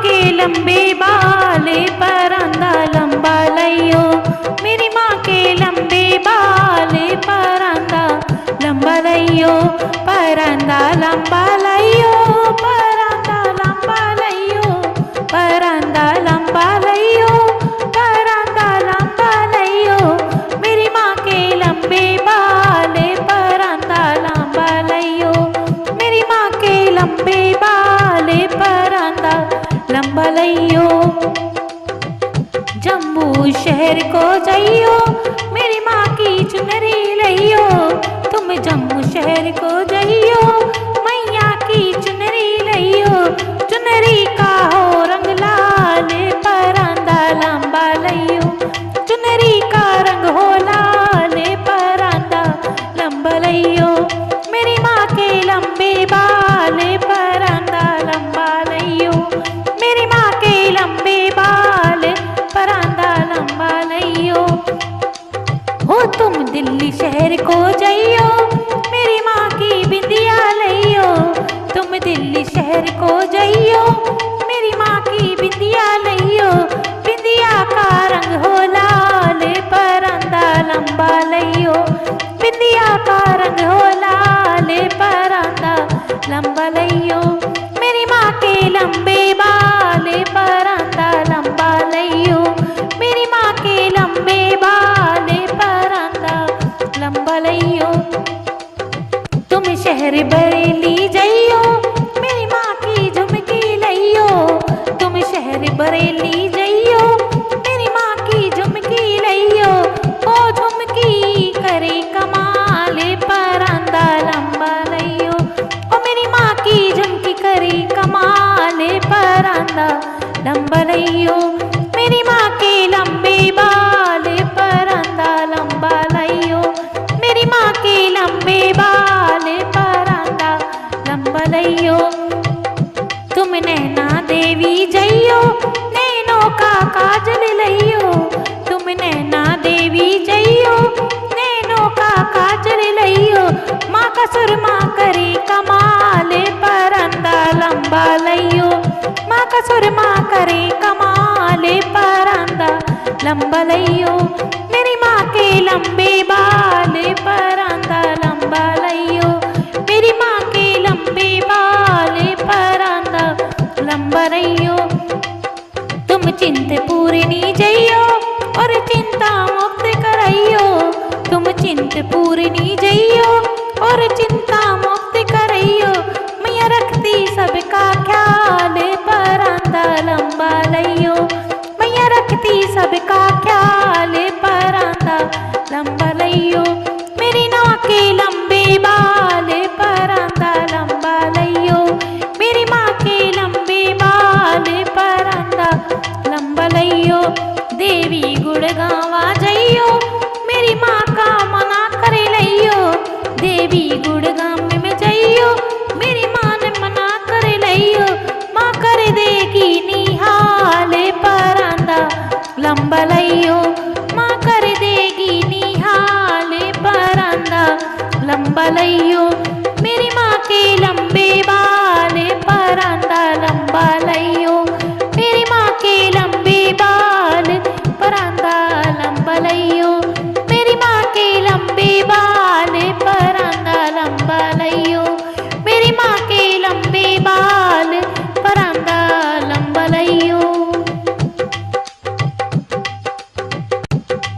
के लंबे बाले परांदा लंबा लइयो, मेरी माँ के लंबे बाले परांदा लंबा लइयो, परांदा लंबा लइयो, परांदा लंबा लइयो, परांदा लंबा लइयो, परांदा लंबा लइयो, मेरी माँ के लंबे बाले परांदा लंबा लइयो, मेरी माँ के लंबे बाले परांदा लंबा लइयो। जम्मू शहर को जइयो, मेरी माँ की चुनरी लइयो, तुम जम्मू शहर को जइयो, मैया की चुनरी लइयो, चुनरी का हो रंग लाल परांदा लंबा लइयो, चुनरी का रंग हो लाल परांदा लंबा लइयो, मेरी माँ के लंबे बाल परांदा लंबा लइयो, मेरी माँ के लंबे बाल परांदा लंबा लइयो। हो तुम दिल्ली शहर को जइयो, मेरी माँ की बिंदिया लइयो, तुम दिल्ली शहर को जइयो, मेरी माँ की बिंदिया लइयो, बिंदिया का रंग हो लाल परांदा लंबा लइयो, बिंदिया का रंग हो लाल परांदा लंबा लइयो, मेरी माँ के लंबे बाल परांदा लंबा लइयो, मेरी माँ के लंबे बाल परांदा लंबा लइयो। तुम शहर बरेली जइयो, मेरी माँ की झुमकी लइयो, तुम शहर बरेली जइयो, मेरी माँ की झुमकी लइयो, ओ झुमकी करे कमाल परांदा लंबा लइयो, ओ मेरी माँ की झुमकी करे कमाल परांदा लंबा लइयो, मेरी माँ के लंबे बाल परांदा लंबा लइयो, मेरी माँ के लंबे बाल परांदा लंबा लइयो। तुम नैना देवी जइयो, नैनों का काजल लइयो, तुम नैना देवी जइयो, नैनों का काजल लइयो, माँ का सुरमा करे कमाल परांदा लंबा लइयो, माँ का सुरमा करे कमाल परांदा लंबा लइयो, मेरी माँ के लंबे बाल परांदा लंबा लइयो, मेरी माँ के लंबे बाल परांदा लंबा लइयो। तुम चिंतपूर्णी जइयो और चिंता मुक्त करइयो, तुम चिंतपूर्णी जइयो और चिंता